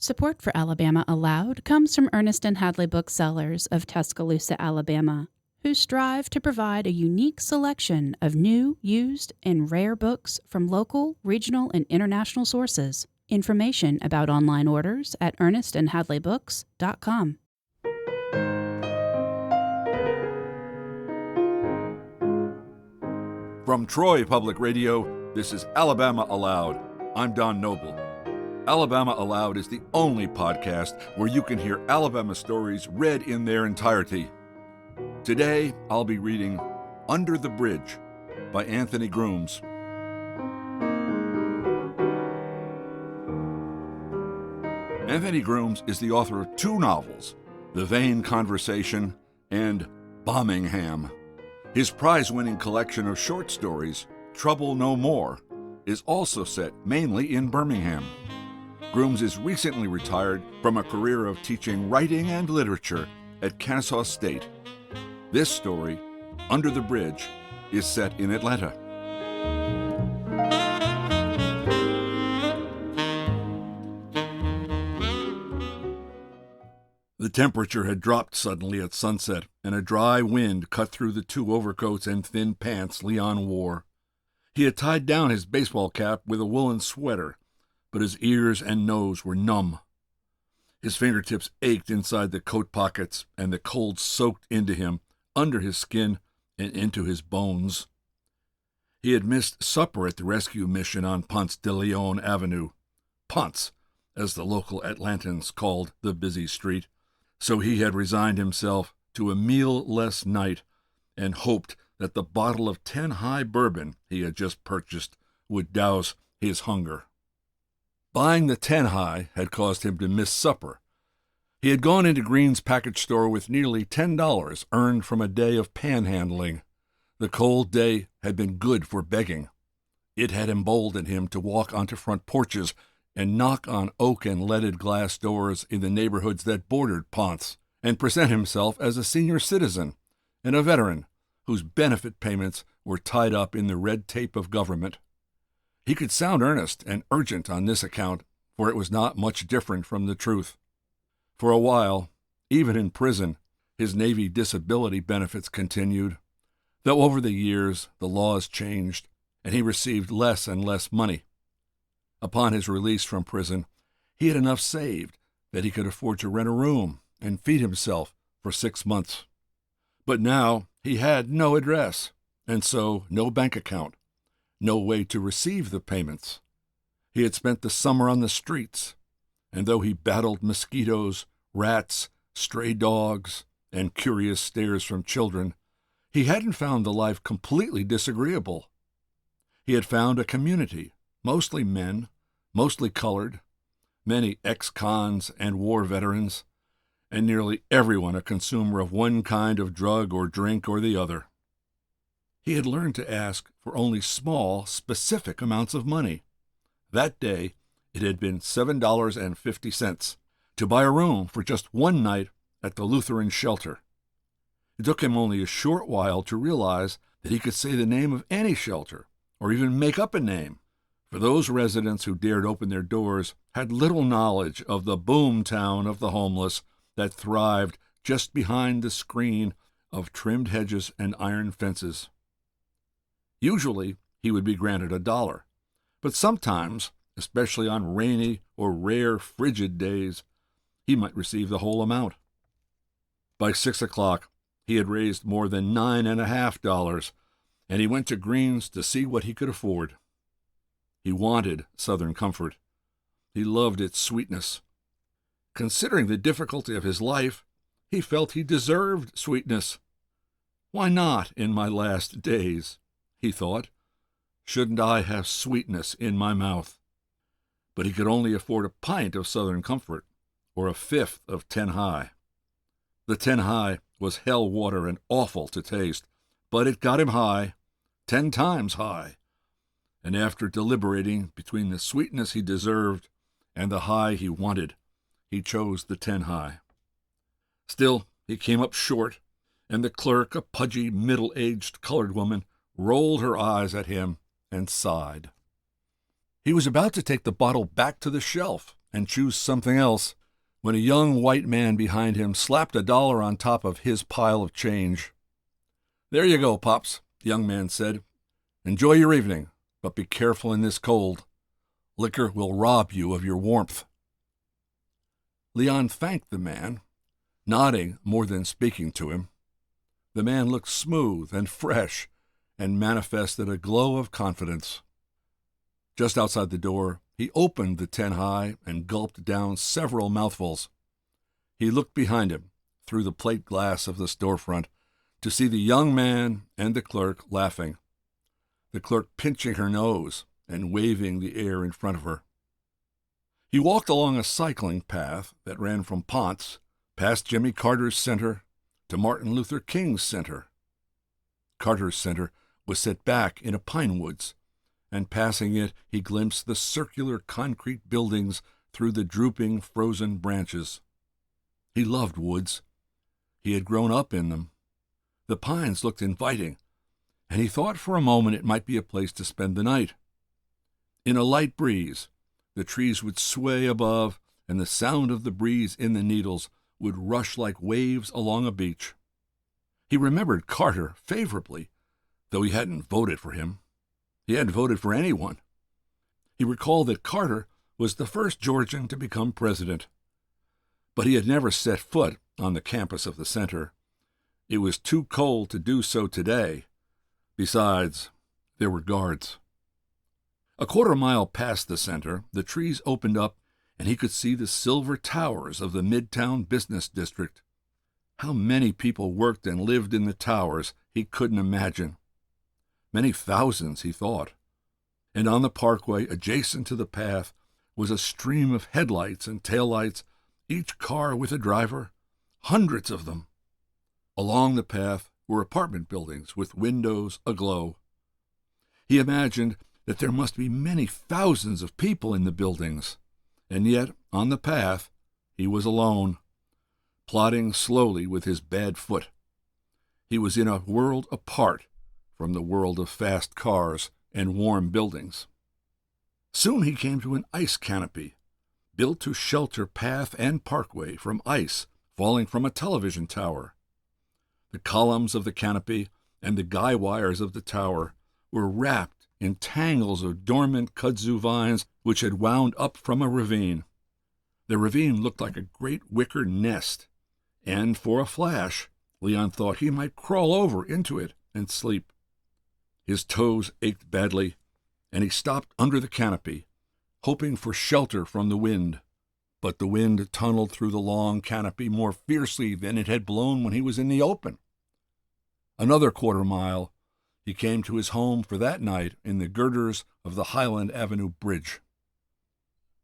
Support for Alabama Aloud comes from Ernest and Hadley Booksellers of Tuscaloosa, Alabama, who strive to provide a unique selection of new, used, and rare books from local, regional, and international sources. Information about online orders at ernestandhadleybooks.com. From Troy Public Radio, this is Alabama Aloud. I'm Don Noble. Alabama Aloud is the only podcast where you can hear Alabama stories read in their entirety. Today, I'll be reading Under the Bridge by Anthony Grooms. Anthony Grooms is the author of two novels, The Vain Conversation and Bombingham. His prize-winning collection of short stories, Trouble No More, is also set mainly in Birmingham. Grooms is recently retired from a career of teaching writing and literature at Kennesaw State. This story, Under the Bridge, is set in Atlanta. The temperature had dropped suddenly at sunset, and a dry wind cut through the two overcoats and thin pants Leon wore. He had tied down his baseball cap with a woolen sweater, but his ears and nose were numb. His fingertips ached inside the coat pockets, and the cold soaked into him, under his skin, and into his bones. He had missed supper at the rescue mission on Ponce de Leon Avenue, Ponce, as the local Atlantans called the busy street, so he had resigned himself to a meal-less night and hoped that the bottle of 10 High bourbon he had just purchased would douse his hunger. Buying the 10 High had caused him to miss supper. He had gone into Green's package store with nearly $10 earned from a day of panhandling. The cold day had been good for begging. It had emboldened him to walk onto front porches and knock on oak and leaded glass doors in the neighborhoods that bordered Ponce, and present himself as a senior citizen and a veteran whose benefit payments were tied up in the red tape of government. He could sound earnest and urgent on this account, for it was not much different from the truth. For a while, even in prison, his Navy disability benefits continued, though over the years the laws changed, and he received less and less money. Upon his release from prison, he had enough saved that he could afford to rent a room and feed himself for 6 months. But now he had no address, and so no bank account, no way to receive the payments. He had spent the summer on the streets, and though he battled mosquitoes, rats, stray dogs, and curious stares from children, he hadn't found the life completely disagreeable. He had found a community, mostly men, mostly colored, many ex-cons and war veterans, and nearly everyone a consumer of one kind of drug or drink or the other. He had learned to ask for only small, specific amounts of money. That day, it had been $7.50 to buy a room for just one night at the Lutheran shelter. It took him only a short while to realize that he could say the name of any shelter, or even make up a name, for those residents who dared open their doors had little knowledge of the boom town of the homeless that thrived just behind the screen of trimmed hedges and iron fences. Usually, he would be granted $1, but sometimes, especially on rainy or rare frigid days, he might receive the whole amount. By 6 o'clock, he had raised more than $9.50, and he went to Green's to see what he could afford. He wanted Southern comfort. He loved its sweetness. Considering the difficulty of his life, he felt he deserved sweetness. Why not in my last days? He thought. Shouldn't I have sweetness in my mouth? But he could only afford a pint of Southern comfort, or a fifth of 10 High. The 10 High was hell water and awful to taste, but it got him high, 10 times high. And after deliberating between the sweetness he deserved and the high he wanted, he chose the 10 High. Still, he came up short, and the clerk, a pudgy, middle-aged colored woman, rolled her eyes at him and sighed. He was about to take the bottle back to the shelf and choose something else when a young white man behind him slapped $1 on top of his pile of change. "There you go, Pops," the young man said. "Enjoy your evening, but be careful in this cold. Liquor will rob you of your warmth." Leon thanked the man, nodding more than speaking to him. The man looked smooth and fresh and manifested a glow of confidence. Just outside the door, he opened the 10 high and gulped down several mouthfuls. He looked behind him through the plate glass of the storefront to see the young man and the clerk laughing, the clerk pinching her nose and waving the air in front of her. He walked along a cycling path that ran from Ponce, past Jimmy Carter's Center, to Martin Luther King's Center. Carter's Center was set back in a pine woods, and passing it he glimpsed the circular concrete buildings through the drooping frozen branches. He loved woods. He had grown up in them. The pines looked inviting, and he thought for a moment it might be a place to spend the night. In a light breeze, the trees would sway above, and the sound of the breeze in the needles would rush like waves along a beach. He remembered Carter favorably, though he hadn't voted for him. He hadn't voted for anyone. He recalled that Carter was the first Georgian to become president, but he had never set foot on the campus of the center. It was too cold to do so today. Besides, there were guards. A quarter mile past the center, the trees opened up, and he could see the silver towers of the Midtown Business District. How many people worked and lived in the towers, he couldn't imagine. Many thousands, he thought. And on the parkway, adjacent to the path, was a stream of headlights and taillights, each car with a driver, hundreds of them. Along the path were apartment buildings with windows aglow. He imagined that there must be many thousands of people in the buildings, and yet, on the path, he was alone, plodding slowly with his bad foot. He was in a world apart from the world of fast cars and warm buildings. Soon he came to an ice canopy, built to shelter path and parkway from ice falling from a television tower. The columns of the canopy and the guy wires of the tower were wrapped in tangles of dormant kudzu vines which had wound up from a ravine. The ravine looked like a great wicker nest, and for a flash, Leon thought he might crawl over into it and sleep. His toes ached badly, and he stopped under the canopy, hoping for shelter from the wind. But the wind tunneled through the long canopy more fiercely than it had blown when he was in the open. Another quarter mile, he came to his home for that night in the girders of the Highland Avenue Bridge.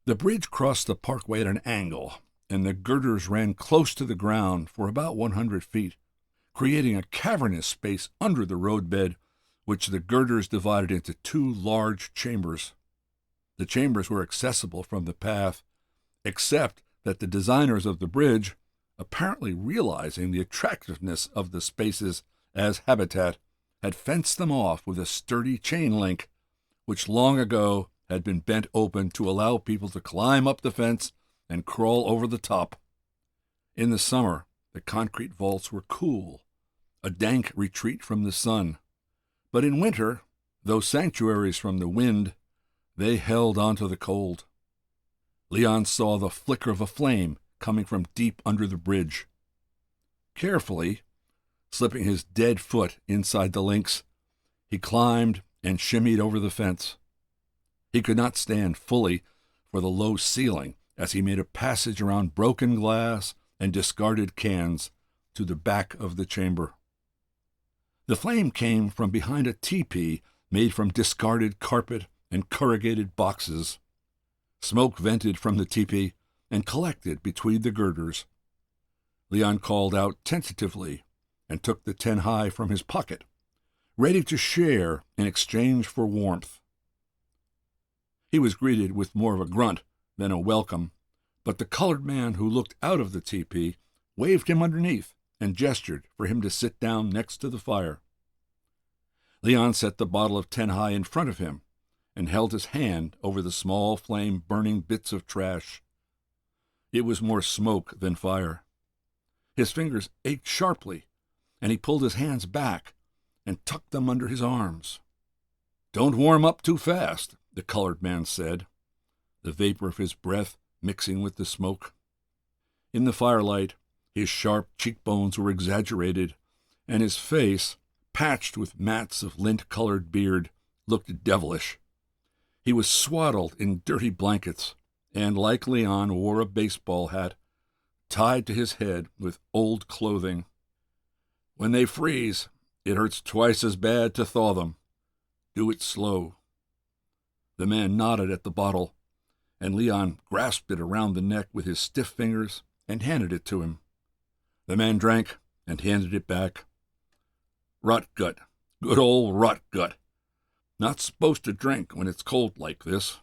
The bridge crossed the parkway at an angle, and the girders ran close to the ground for about 100 feet, creating a cavernous space under the roadbed, which the girders divided into 2 large chambers. The chambers were accessible from the path, except that the designers of the bridge, apparently realizing the attractiveness of the spaces as habitat, had fenced them off with a sturdy chain link, which long ago had been bent open to allow people to climb up the fence and crawl over the top. In the summer, the concrete vaults were cool, a dank retreat from the sun. But in winter, though sanctuaries from the wind, they held onto the cold. Leon saw the flicker of a flame coming from deep under the bridge. Carefully, slipping his dead foot inside the links, he climbed and shimmied over the fence. He could not stand fully for the low ceiling as he made a passage around broken glass and discarded cans to the back of the chamber. The flame came from behind a teepee made from discarded carpet and corrugated boxes. Smoke vented from the teepee and collected between the girders. Leon called out tentatively and took the 10 high from his pocket, ready to share in exchange for warmth. He was greeted with more of a grunt than a welcome, but the colored man who looked out of the teepee waved him underneath and gestured for him to sit down next to the fire. Leon set the bottle of 10 high in front of him and held his hand over the small flame burning bits of trash. It was more smoke than fire. His fingers ached sharply, and he pulled his hands back and tucked them under his arms. "Don't warm up too fast," the colored man said, the vapor of his breath mixing with the smoke. In the firelight, his sharp cheekbones were exaggerated, and his face, patched with mats of lint-colored beard, looked devilish. He was swaddled in dirty blankets, and, like Leon, wore a baseball hat, tied to his head with old clothing. "When they freeze, it hurts twice as bad to thaw them. Do it slow." The man nodded at the bottle, and Leon grasped it around the neck with his stiff fingers and handed it to him. The man drank and handed it back. "Rot gut. Good old rot gut. Not supposed to drink when it's cold like this.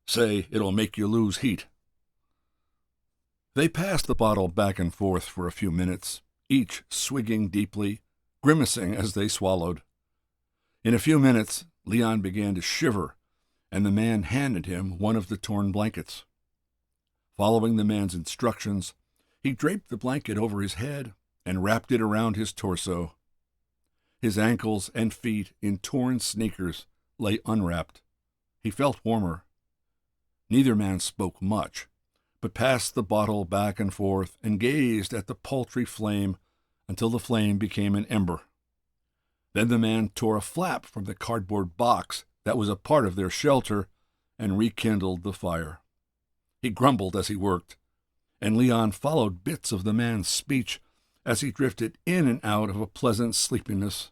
Say, it'll make you lose heat." They passed the bottle back and forth for a few minutes, each swigging deeply, grimacing as they swallowed. In a few minutes, Leon began to shiver, and the man handed him one of the torn blankets. Following the man's instructions, he draped the blanket over his head and wrapped it around his torso. His ankles and feet, in torn sneakers, lay unwrapped. He felt warmer. Neither man spoke much, but passed the bottle back and forth and gazed at the paltry flame until the flame became an ember. Then the man tore a flap from the cardboard box that was a part of their shelter and rekindled the fire. He grumbled as he worked, and Leon followed bits of the man's speech as he drifted in and out of a pleasant sleepiness.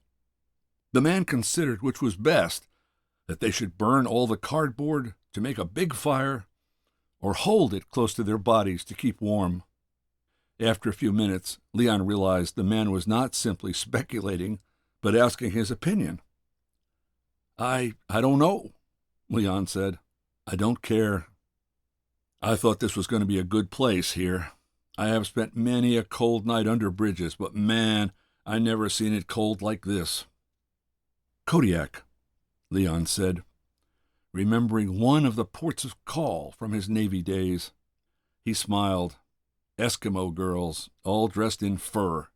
The man considered which was best, that they should burn all the cardboard to make a big fire, or hold it close to their bodies to keep warm. After a few minutes, Leon realized the man was not simply speculating, but asking his opinion. I don't know," Leon said. "I don't care. I thought this was going to be a good place here. I have spent many a cold night under bridges, but man, I never seen it cold like this." "Kodiak," Leon said, remembering one of the ports of call from his Navy days. He smiled. Eskimo girls, all dressed in fur.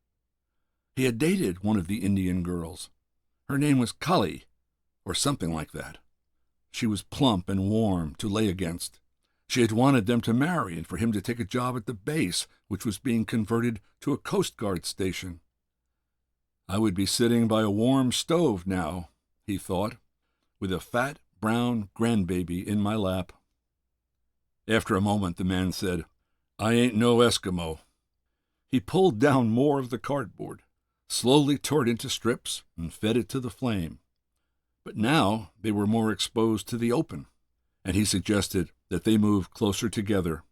He had dated one of the Indian girls. Her name was Kali, or something like that. She was plump and warm to lay against. She had wanted them to marry and for him to take a job at the base, which was being converted to a Coast Guard station. I would be sitting by a warm stove now, he thought, with a fat, brown grandbaby in my lap. After a moment, the man said, "I ain't no Eskimo." He pulled down more of the cardboard, slowly tore it into strips, and fed it to the flame. But now they were more exposed to the open, and he suggested that they move closer together.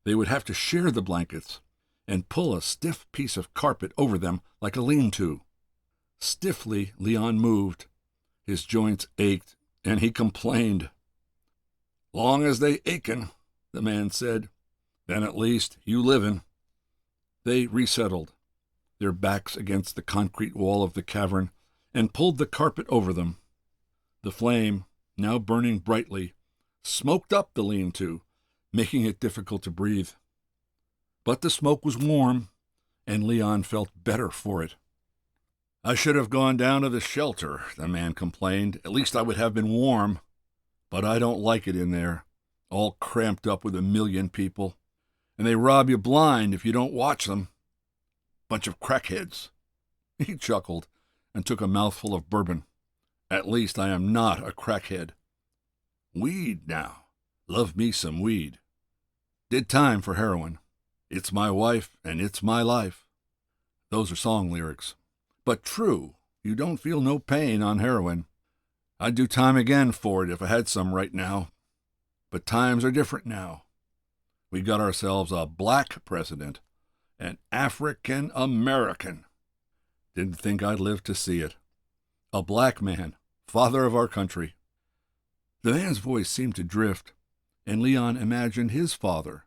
They would have to share the blankets and pull a stiff piece of carpet over them like a lean-to. Stiffly, Leon moved. His joints ached, and he complained. "Long as they achin'," the man said, "then at least you livin'." They resettled, their backs against the concrete wall of the cavern, and pulled the carpet over them. The flame, now burning brightly, smoked up the lean-to, making it difficult to breathe. But the smoke was warm, and Leon felt better for it. "I should have gone down to the shelter," the man complained. "At least I would have been warm. But I don't like it in there, all cramped up with 1,000,000 people. And they rob you blind if you don't watch them. Bunch of crackheads." He chuckled and took a mouthful of bourbon. "At least I am not a crackhead. Weed now. Love me some weed. Did time for heroin. It's my wife and it's my life." Those are song lyrics. But true, you don't feel no pain on heroin. I'd do time again for it if I had some right now. But times are different now. We got ourselves a black president, an African American. Didn't think I'd live to see it. A black man, father of our country. The man's voice seemed to drift, and Leon imagined his father,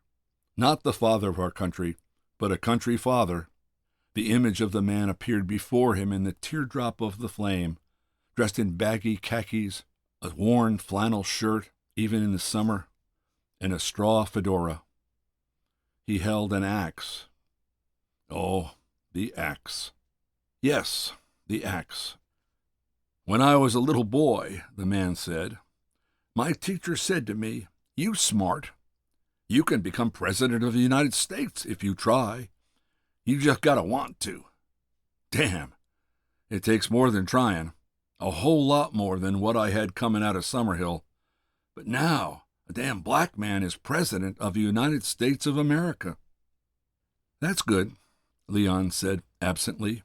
not the father of our country, but a country father. The image of the man appeared before him in the teardrop of the flame, dressed in baggy khakis, a worn flannel shirt, even in the summer, and a straw fedora. He held an axe. Oh, the axe. Yes, the axe. When I was a little boy, the man said, my teacher said to me, you smart. You can become president of the United States if you try. You just gotta want to. Damn, it takes more than trying. A whole lot more than what I had coming out of Summerhill. But now, a damn black man is president of the United States of America. That's good, Leon said absently.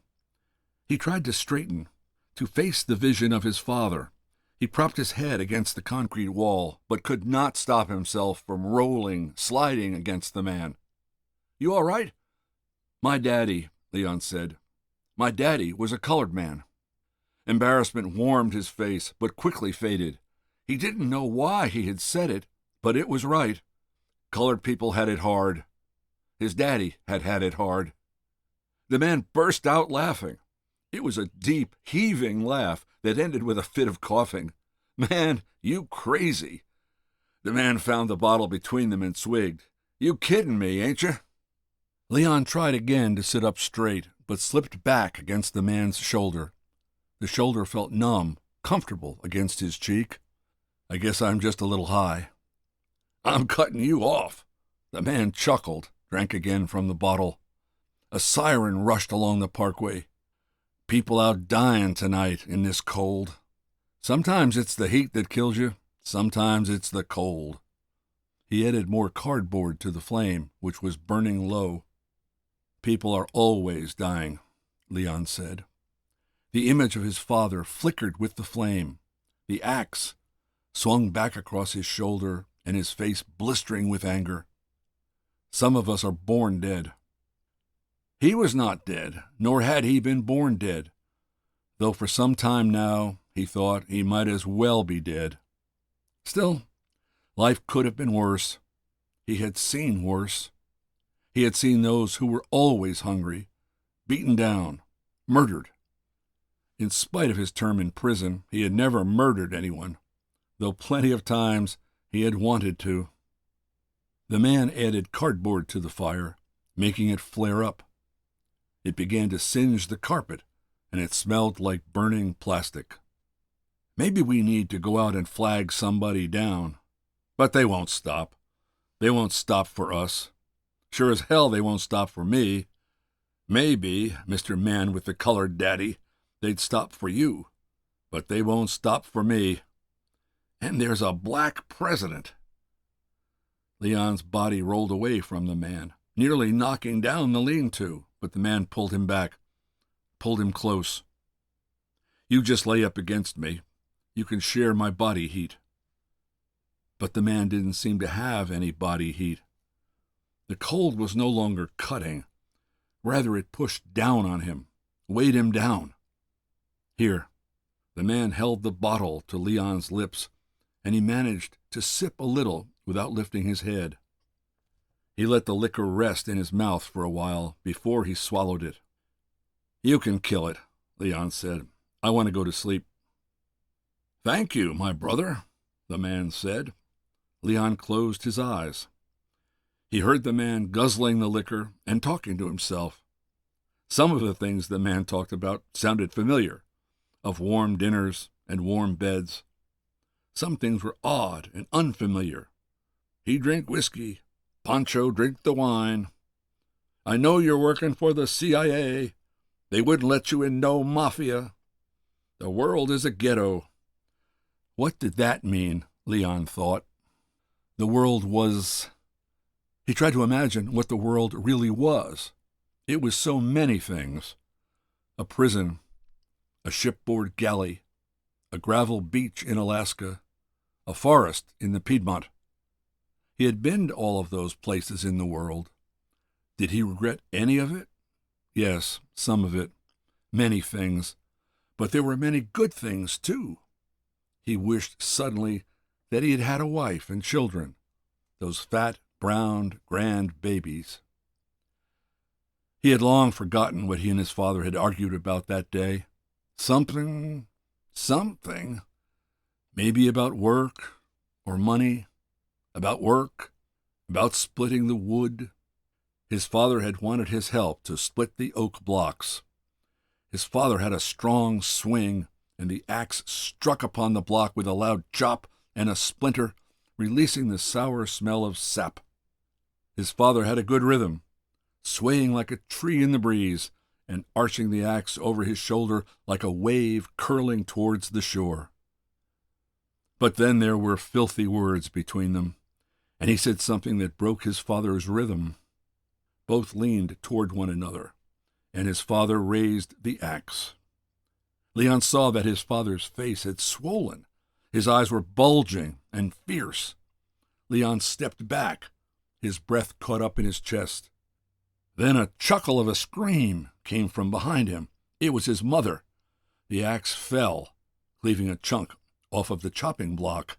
He tried to straighten, to face the vision of his father. He propped his head against the concrete wall, but could not stop himself from rolling, sliding against the man. You all right? My daddy, Leon said. My daddy was a colored man. Embarrassment warmed his face, but quickly faded. He didn't know why he had said it, but it was right. Colored people had it hard. His daddy had had it hard. The man burst out laughing. It was a deep, heaving laugh that ended with a fit of coughing. Man, you crazy. The man found the bottle between them and swigged. You kidding me, ain't you? Leon tried again to sit up straight, but slipped back against the man's shoulder. The shoulder felt numb, comfortable against his cheek. I guess I'm just a little high. I'm cutting you off. The man chuckled, drank again from the bottle. A siren rushed along the parkway. People out dying tonight in this cold. Sometimes it's the heat that kills you. Sometimes it's the cold. He added more cardboard to the flame, which was burning low. People are always dying, Leon said. The image of his father flickered with the flame. The axe swung back across his shoulder and his face blistering with anger. Some of us are born dead. He was not dead, nor had he been born dead, though for some time now he thought he might as well be dead. Still, life could have been worse. He had seen worse. He had seen those who were always hungry, beaten down, murdered. In spite of his term in prison, he had never murdered anyone, though plenty of times he had wanted to. The man added cardboard to the fire, making it flare up. It began to singe the carpet, and it smelled like burning plastic. Maybe we need to go out and flag somebody down. But they won't stop. They won't stop for us. Sure as hell they won't stop for me. Maybe, Mr. Man with the colored daddy, they'd stop for you. But they won't stop for me. And there's a black president. Leon's body rolled away from the man, nearly knocking down the lean-to, but the man pulled him back, pulled him close. You just lay up against me. You can share my body heat. But the man didn't seem to have any body heat. The cold was no longer cutting. Rather, it pushed down on him, weighed him down. Here, the man held the bottle to Leon's lips, and he managed to sip a little without lifting his head. He let the liquor rest in his mouth for a while before he swallowed it. You can kill it, Leon said. I want to go to sleep. Thank you, my brother, the man said. Leon closed his eyes. He heard the man guzzling the liquor and talking to himself. Some of the things the man talked about sounded familiar, of warm dinners and warm beds. Some things were odd and unfamiliar. He drink whiskey. Pancho drink the wine. I know you're working for the CIA. They wouldn't let you in no mafia. The world is a ghetto. What did that mean, Leon thought. The world was... He tried to imagine what the world really was. It was so many things. A prison, a shipboard galley, a gravel beach in Alaska, a forest in the Piedmont. He had been to all of those places in the world. Did he regret any of it? Yes, some of it. Many things. But there were many good things, too. He wished suddenly that he had had a wife and children, those fat, brown, grand babies. He had long forgotten what he and his father had argued about that day. Something. Maybe about work or money. About work, about splitting the wood. His father had wanted his help to split the oak blocks. His father had a strong swing, and the axe struck upon the block with a loud chop and a splinter, releasing the sour smell of sap. His father had a good rhythm, swaying like a tree in the breeze, and arching the axe over his shoulder like a wave curling towards the shore. But then there were filthy words between them, and he said something that broke his father's rhythm. Both leaned toward one another, and his father raised the axe. Leon saw that his father's face had swollen. His eyes were bulging and fierce. Leon stepped back, his breath caught up in his chest. Then a chuckle of a scream came from behind him. It was his mother. The axe fell, leaving a chunk off of the chopping block.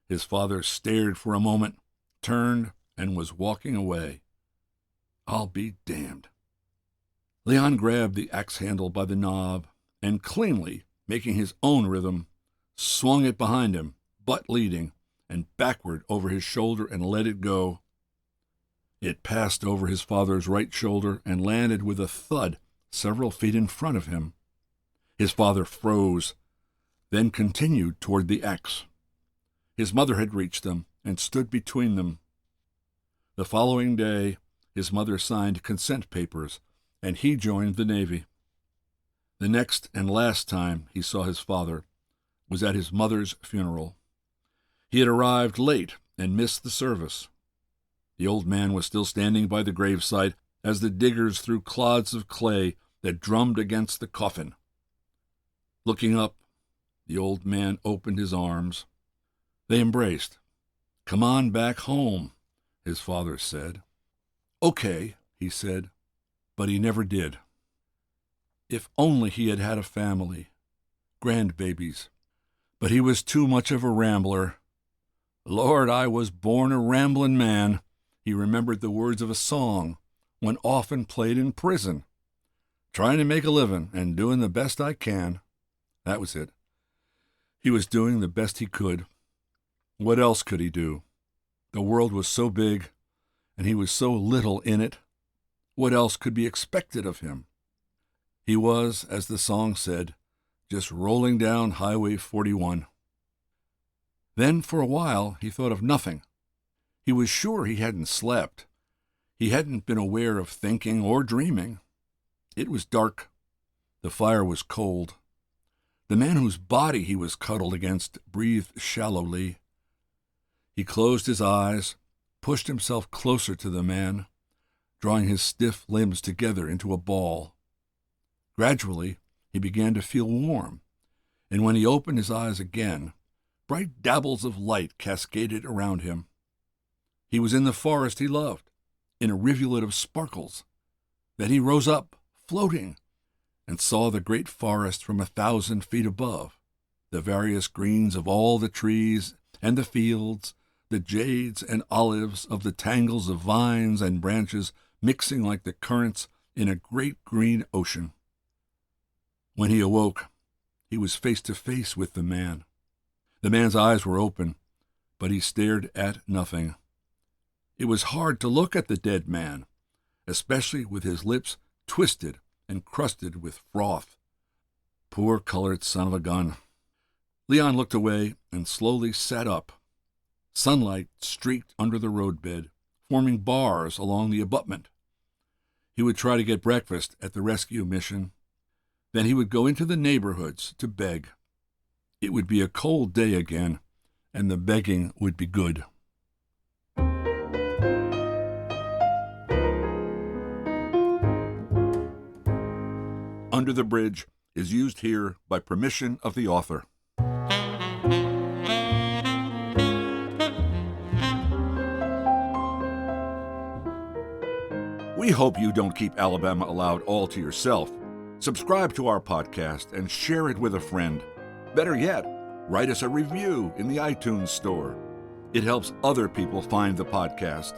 His father stared for a moment, turned, and was walking away. I'll be damned. Leon grabbed the axe handle by the knob and, cleanly making his own rhythm, swung it behind him, butt leading, and backward over his shoulder and let it go. It passed over his father's right shoulder and landed with a thud several feet in front of him. His father froze, then continued toward the axe. His mother had reached them and stood between them. The following day, his mother signed consent papers, and he joined the Navy. The next and last time he saw his father was at his mother's funeral. He had arrived late and missed the service. The old man was still standing by the gravesite as the diggers threw clods of clay that drummed against the coffin. Looking up, the old man opened his arms. They embraced. "Come on back home," his father said. "Okay," he said, but he never did. If only he had had a family, grandbabies. But he was too much of a rambler. "Lord, I was born a ramblin' man." He remembered the words of a song one often played in prison. "Trying to make a living and doing the best I can." That was it. He was doing the best he could. What else could he do? The world was so big, and he was so little in it. What else could be expected of him? He was, as the song said, just rolling down Highway 41. Then, for a while, he thought of nothing. He was sure he hadn't slept. He hadn't been aware of thinking or dreaming. It was dark. The fire was cold. The man whose body he was cuddled against breathed shallowly. He closed his eyes, pushed himself closer to the man, drawing his stiff limbs together into a ball. Gradually, he began to feel warm, and when he opened his eyes again, bright dabbles of light cascaded around him. He was in the forest he loved, in a rivulet of sparkles. Then he rose up, floating, and saw the great forest from 1,000 feet above, the various greens of all the trees and the fields, the jades and olives of the tangles of vines and branches mixing like the currents in a great green ocean. When he awoke, he was face to face with the man. The man's eyes were open, but he stared at nothing. It was hard to look at the dead man, especially with his lips twisted and crusted with froth. Poor colored son of a gun. Leon looked away and slowly sat up. Sunlight streaked under the roadbed, forming bars along the abutment. He would try to get breakfast at the rescue mission. Then he would go into the neighborhoods to beg. It would be a cold day again, and the begging would be good. Under the Bridge is used here by permission of the author. We hope you don't keep Alabama Aloud all to yourself. Subscribe to our podcast and share it with a friend. Better yet, write us a review in the iTunes store. It helps other people find the podcast.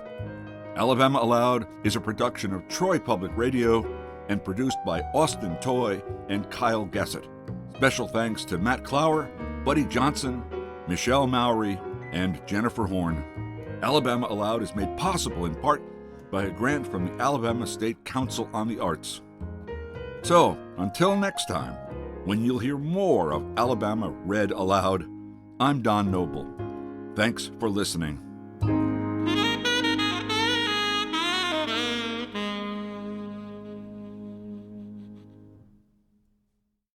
Alabama Aloud is a production of Troy Public Radio and produced by Austin Toy and Kyle Gessett. Special thanks to Matt Clower, Buddy Johnson, Michelle Mowry, and Jennifer Horn. Alabama Aloud is made possible in part by a grant from the Alabama State Council on the Arts. So, until next time, when you'll hear more of Alabama Read Aloud, I'm Don Noble. Thanks for listening.